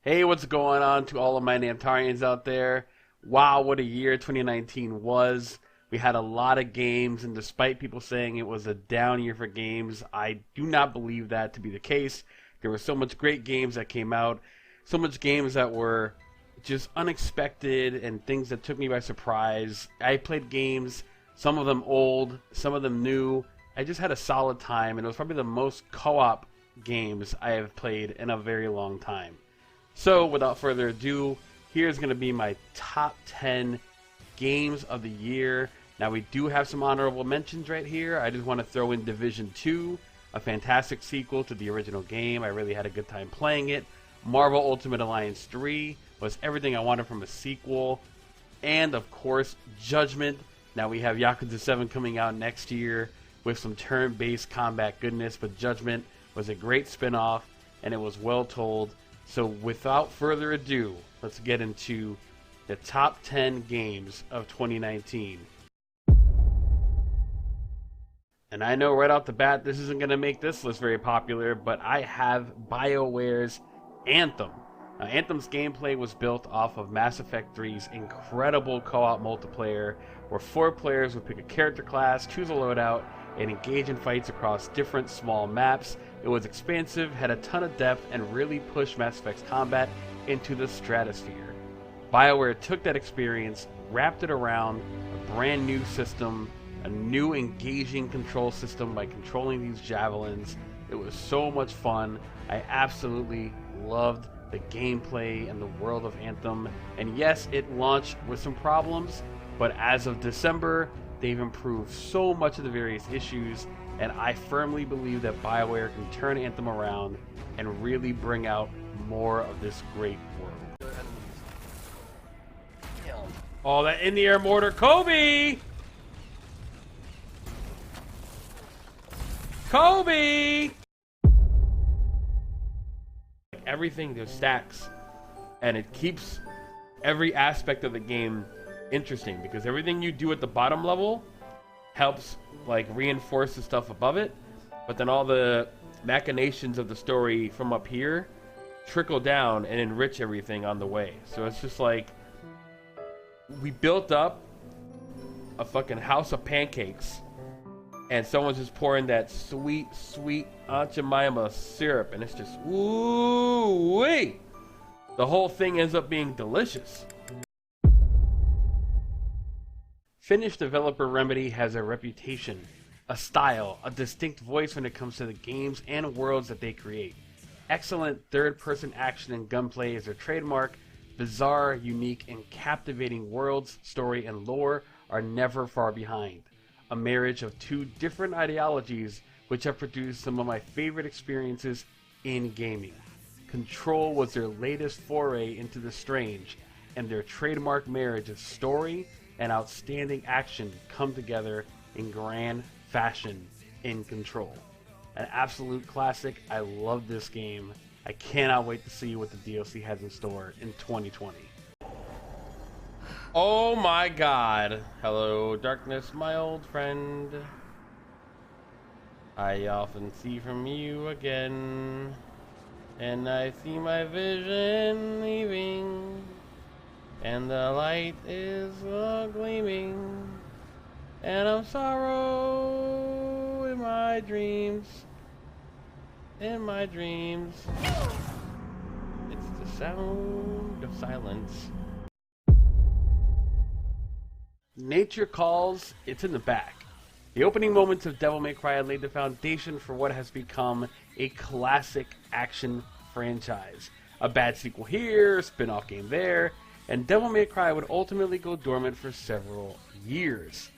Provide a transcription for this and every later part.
Hey, what's going on to all of my Namtarians out there? Wow, what a year 2019 was. We had a lot of games, and despite people saying it was a down year for games, I do not believe that to be the case. There were so much great games that came out, so much games that were just unexpected and things that took me by surprise. I played games, some of them old, some of them new. I just had a solid time, and it was probably the most co-op games I have played in a very long time. So, without further ado, here's going to be my top 10 games of the year. Now, we do have some honorable mentions right here. I just want to throw in Division 2, a fantastic sequel to the original game. I really had a good time playing it. Marvel Ultimate Alliance 3 was everything I wanted from a sequel. And, of course, Judgment. Now, we have Yakuza 7 coming out next year with some turn-based combat goodness, but Judgment was a great spin-off, and it was well told. So without further ado, let's get into the top 10 games of 2019. And I know right off the bat this isn't going to make this list very popular, but I have BioWare's Anthem. Now, Anthem's gameplay was built off of Mass Effect 3's incredible co-op multiplayer, where 4 players would pick a character class, choose a loadout, and engage in fights across different small maps. It was expansive, had a ton of depth, and really pushed Mass Effect's combat into the stratosphere. BioWare took that experience, wrapped it around a brand new system, a new engaging control system by controlling these javelins. It was so much fun. I absolutely loved the gameplay and the world of Anthem. And yes, it launched with some problems, but as of December, they've improved so much of the various issues, and I firmly believe that BioWare can turn Anthem around and really bring out more of this great world. Oh, that in-the-air mortar, Kobe! Kobe! Everything just stacks, and it keeps every aspect of the game interesting, because everything you do at the bottom level helps like reinforce the stuff above it, but then all the machinations of the story from up here trickle down and enrich everything on the way. So it's just like we built up a fucking house of pancakes, and someone's just pouring that sweet Aunt Jemima syrup, and it's just ooh-wee. The whole thing ends up being delicious. Finnish developer Remedy has a reputation, a style, a distinct voice when it comes to the games and worlds that they create. Excellent third-person action and gunplay is their trademark. Bizarre, unique, and captivating worlds, story, and lore are never far behind. A marriage of two different ideologies which have produced some of my favorite experiences in gaming. Control was their latest foray into the strange, and their trademark marriage of story and outstanding action come together in grand fashion in Control. An absolute classic. I love this game. I cannot wait to see what the DLC has in store in 2020. Oh my god. Hello, darkness, my old friend. I often see from you again, and I see my vision leaving, and the light is gleaming, and I'm sorrow in my dreams. In my dreams, it's the sound of silence. Nature Calls, it's in the back. The opening moments of Devil May Cry laid the foundation for what has become a classic action franchise. A bad sequel here, spin-off game there, and Devil May Cry would ultimately go dormant for several years.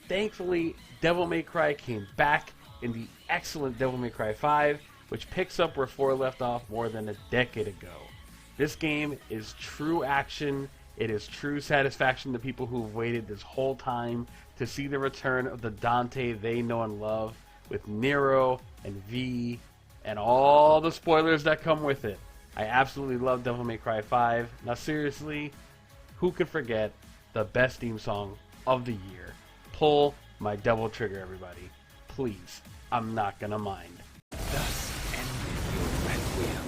Thankfully, Devil May Cry came back in the excellent Devil May Cry 5, which picks up where 4 left off more than a decade ago. This game is true action. It is true satisfaction to people who've waited this whole time to see the return of the Dante they know and love, with Nero and V and all the spoilers that come with it. I absolutely love Devil May Cry 5. Now seriously, who could forget the best theme song of the year? Pull my double trigger, everybody. Please, I'm not gonna mind. Thus ended your requiem.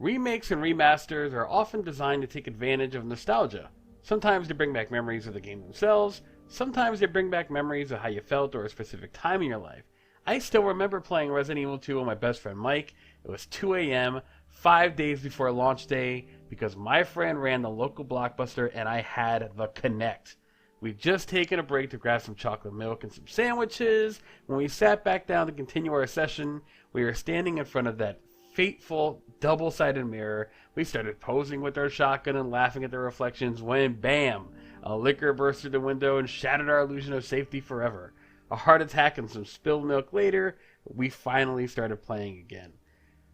Remakes and remasters are often designed to take advantage of nostalgia. Sometimes they bring back memories of the game themselves, sometimes they bring back memories of how you felt or a specific time in your life. I still remember playing Resident Evil 2 with my best friend Mike. It was 2 a.m., 5 days before launch day, because my friend ran the local Blockbuster and I had the Kinect. We'd just taken a break to grab some chocolate milk and some sandwiches. When we sat back down to continue our session, we were standing in front of that fateful double-sided mirror. We started posing with our shotgun and laughing at the reflections when, bam, a liquor burst through the window and shattered our illusion of safety forever. A heart attack and some spilled milk later, we finally started playing again.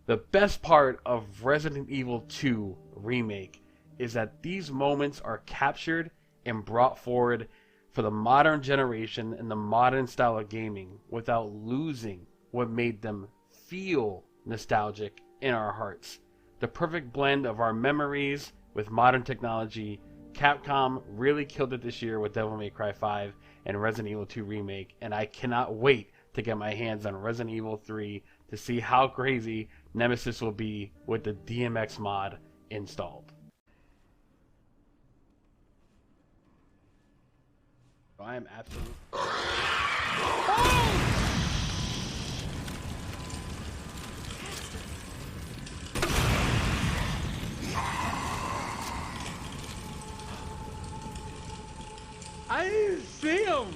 The best part of Resident Evil 2 Remake is that these moments are captured and brought forward for the modern generation and the modern style of gaming without losing what made them feel nostalgic in our hearts. The perfect blend of our memories with modern technology. Capcom really killed it this year with Devil May Cry 5 and Resident Evil 2 Remake, and I cannot wait to get my hands on Resident Evil 3 to see how crazy Nemesis will be with the DMX mod installed. I am absolutely... I didn't see him!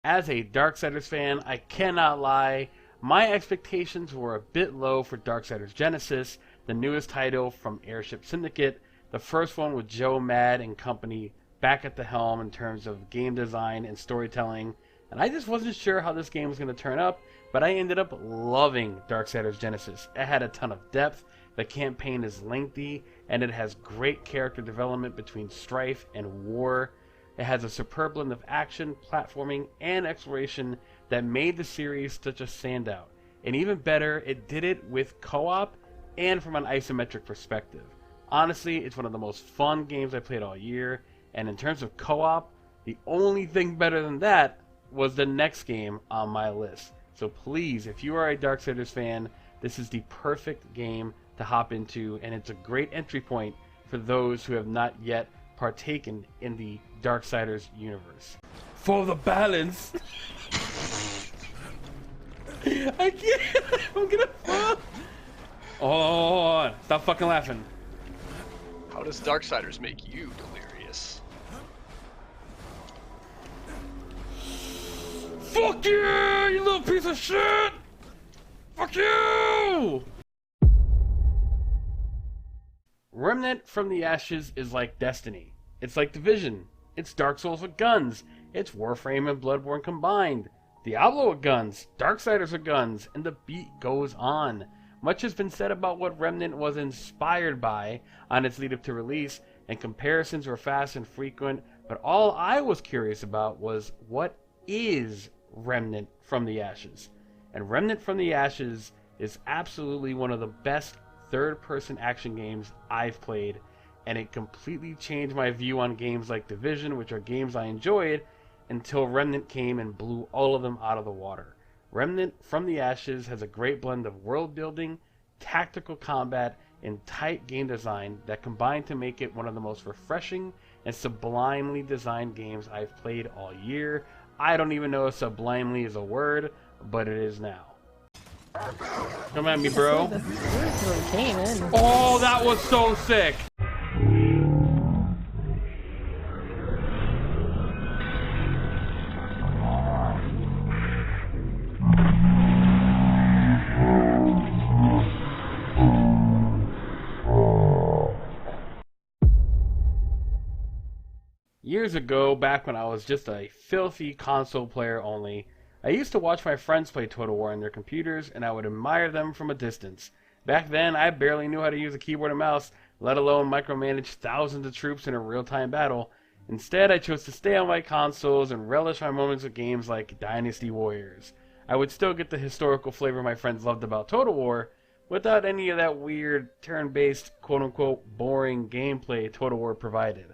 As a Darksiders fan, I cannot lie. My expectations were a bit low for Darksiders Genesis, the newest title from Airship Syndicate, the first one with Joe Mad and company back at the helm in terms of game design and storytelling, and I just wasn't sure how this game was going to turn up, but I ended up loving Darksiders Genesis. It had a ton of depth, the campaign is lengthy, and it has great character development between strife and war. It has a superb blend of action, platforming, and exploration that made the series such a standout. And even better, it did it with co-op and from an isometric perspective. Honestly, it's one of the most fun games I played all year, and in terms of co-op, the only thing better than that was the next game on my list. So please, if you are a Darksiders fan, this is the perfect game to hop into, and it's a great entry point for those who have not yet partaken in the Darksiders universe. For the balance! I can't! I'm gonna fall! Oh, stop fucking laughing. How does Darksiders make you delirious? Fuck you, you little piece of shit! Fuck you! Remnant from the Ashes is like Destiny. It's like Division. It's Dark Souls with guns. It's Warframe and Bloodborne combined. Diablo with guns. Darksiders with guns. And the beat goes on. Much has been said about what Remnant was inspired by on its lead up to release, and comparisons were fast and frequent, but all I was curious about was what is Remnant from the Ashes? And Remnant from the Ashes is absolutely one of the best third-person action games I've played, and it completely changed my view on games like Division, which are games I enjoyed, until Remnant came and blew all of them out of the water. Remnant from the Ashes has a great blend of world building, tactical combat, and tight game design that combine to make it one of the most refreshing and sublimely designed games I've played all year. I don't even know if sublimely is a word, but it is now. Come at me, bro. Oh, that was so sick! Years ago, back when I was just a filthy console player only, I used to watch my friends play Total War on their computers, and I would admire them from a distance. Back then, I barely knew how to use a keyboard and mouse, let alone micromanage thousands of troops in a real-time battle. Instead, I chose to stay on my consoles and relish my moments with games like Dynasty Warriors. I would still get the historical flavor my friends loved about Total War, without any of that weird, turn-based, quote-unquote, boring gameplay Total War provided.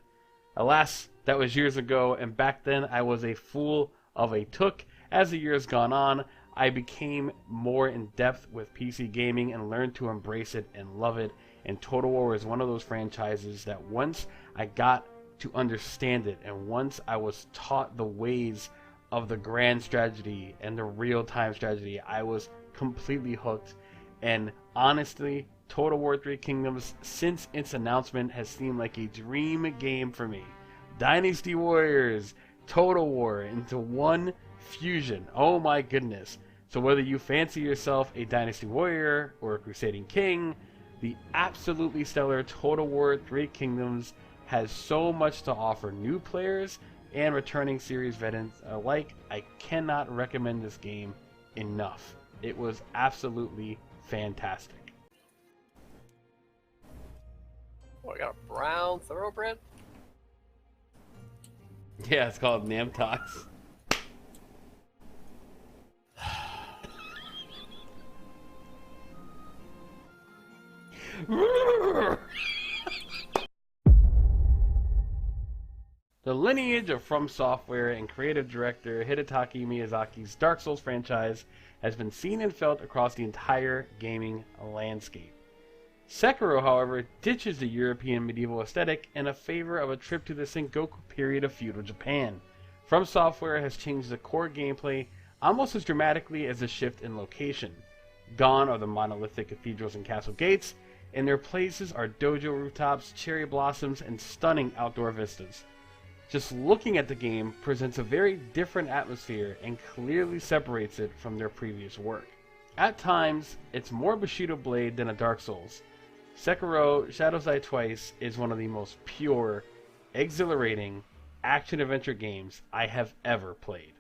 Alas, that was years ago, and back then I was a fool of a took. As the years gone on, I became more in depth with PC gaming and learned to embrace it and love it. And Total War is one of those franchises that once I got to understand it and once I was taught the ways of the grand strategy and the real-time strategy, I was completely hooked. And honestly, Total War 3 Kingdoms, since its announcement, has seemed like a dream game for me. Dynasty Warriors, Total War into one fusion. Oh my goodness. So whether you fancy yourself a Dynasty Warrior or a Crusading King, the absolutely stellar Total War 3 Kingdoms has so much to offer new players and returning series veterans alike. I cannot recommend this game enough. It was absolutely fantastic. Oh, I got a brown thoroughbred? Yeah, it's called Namtox. The lineage of From Software and creative director Hidetaka Miyazaki's Dark Souls franchise has been seen and felt across the entire gaming landscape. Sekiro, however, ditches the European medieval aesthetic in a favor of a trip to the Sengoku period of feudal Japan. From Software has changed the core gameplay almost as dramatically as the shift in location. Gone are the monolithic cathedrals and castle gates. In their places are dojo rooftops, cherry blossoms, and stunning outdoor vistas. Just looking at the game presents a very different atmosphere and clearly separates it from their previous work. At times, it's more Bushido Blade than a Dark Souls. Sekiro Shadows Die Twice is one of the most pure, exhilarating action-adventure games I have ever played.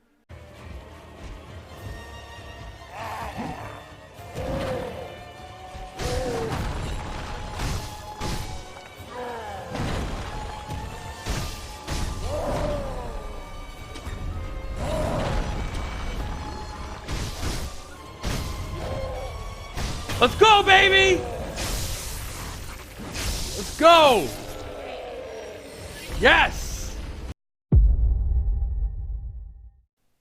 Let's go, baby! Let's go! Yes!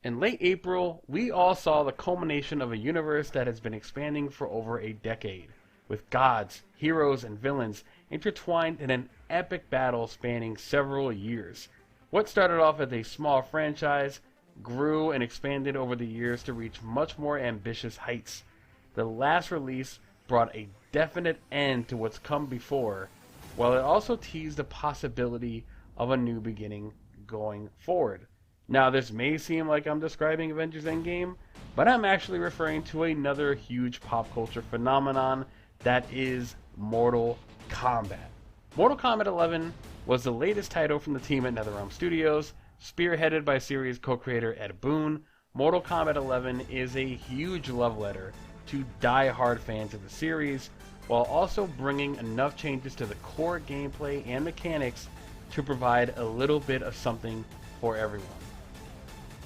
In late April, we all saw the culmination of a universe that has been expanding for over a decade, with gods, heroes, and villains intertwined in an epic battle spanning several years. What started off as a small franchise grew and expanded over the years to reach much more ambitious heights. The last release brought a definite end to what's come before, while it also teased the possibility of a new beginning going forward. Now, this may seem like I'm describing Avengers Endgame, but I'm actually referring to another huge pop culture phenomenon that is Mortal Kombat. Mortal Kombat 11 was the latest title from the team at NetherRealm Studios, spearheaded by series co-creator Ed Boon. Mortal Kombat 11 is a huge love letter to die-hard fans of the series, while also bringing enough changes to the core gameplay and mechanics to provide a little bit of something for everyone.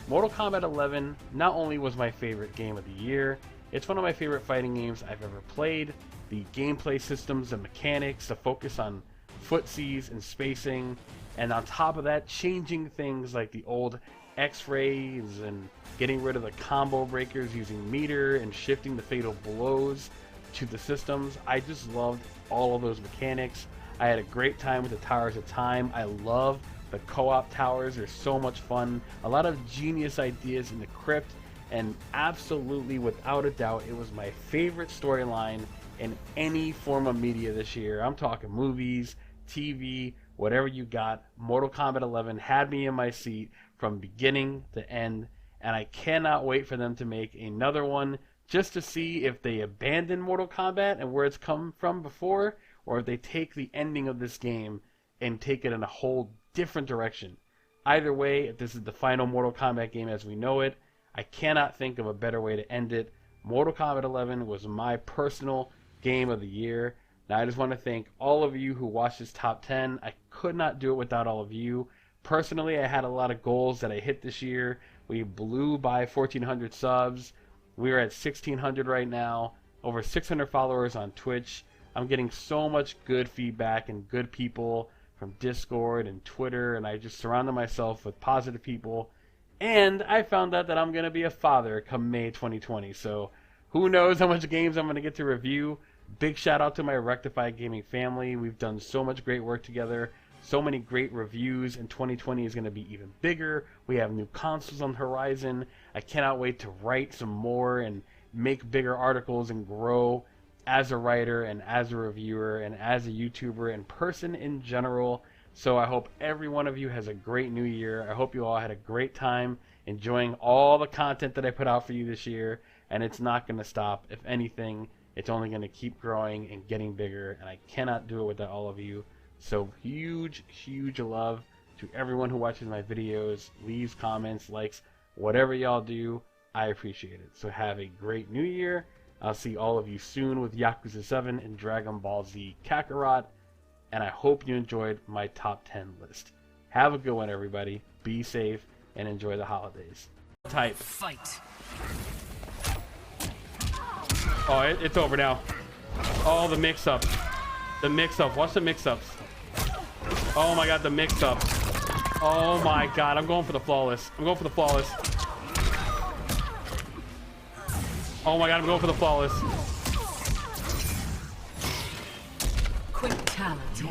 Mortal Kombat 11 not only was my favorite game of the year, it's one of my favorite fighting games I've ever played. The gameplay systems and mechanics, the focus on footsies and spacing, and on top of that, changing things like the old X-rays and getting rid of the combo breakers using meter and shifting the fatal blows to the systems. I just loved all of those mechanics. I had a great time with the Towers of Time. I love the co-op towers. They're so much fun. A lot of genius ideas in the crypt, and absolutely, without a doubt, it was my favorite storyline in any form of media this year. I'm talking movies, TV, whatever you got. Mortal Kombat 11 had me in my seat from beginning to end, and I cannot wait for them to make another one just to see if they abandon Mortal Kombat and where it's come from before, or if they take the ending of this game and take it in a whole different direction. Either way, if this is the final Mortal Kombat game as we know it, I cannot think of a better way to end it. Mortal Kombat 11 was my personal game of the year. Now I just want to thank all of you who watched this top 10. I could not do it without all of you. Personally, I had a lot of goals that I hit this year. We blew by 1,400 subs. We are at 1,600 right now. Over 600 followers on Twitch. I'm getting so much good feedback and good people from Discord and Twitter, and I just surrounded myself with positive people. And I found out that I'm going to be a father come May 2020. So who knows how much games I'm going to get to review. Big shout out to my Rectified Gaming family. We've done so much great work together. So many great reviews, and 2020 is going to be even bigger. We have new consoles on the horizon. I cannot wait to write some more and make bigger articles and grow as a writer and as a reviewer and as a YouTuber and person in general. So I hope every one of you has a great new year. I hope you all had a great time enjoying all the content that I put out for you this year, and it's not going to stop. If anything, it's only going to keep growing and getting bigger, and I cannot do it without all of you. So huge, huge love to everyone who watches my videos, leaves comments, likes, whatever y'all do. I appreciate it. So have a great new year. I'll see all of you soon with Yakuza 7 and Dragon Ball Z Kakarot. And I hope you enjoyed my top 10 list. Have a good one, everybody. Be safe and enjoy the holidays. Type. Fight. Oh, it's over now. Oh, the mix-up. The mix-up. Watch the mix-ups. Oh my god, the mix-up. Oh my god, I'm going for the flawless. I'm going for the flawless. Oh my god, I'm going for the flawless.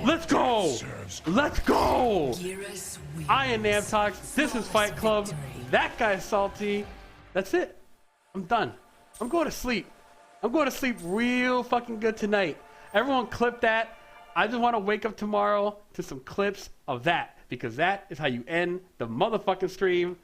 Let's go! Let's go! I am Namtox. This is Fight Club. That guy's salty. That's it. I'm done. I'm going to sleep. I'm going to sleep real fucking good tonight. Everyone clip that. I just want to wake up tomorrow to some clips of that, because that is how you end the motherfucking stream.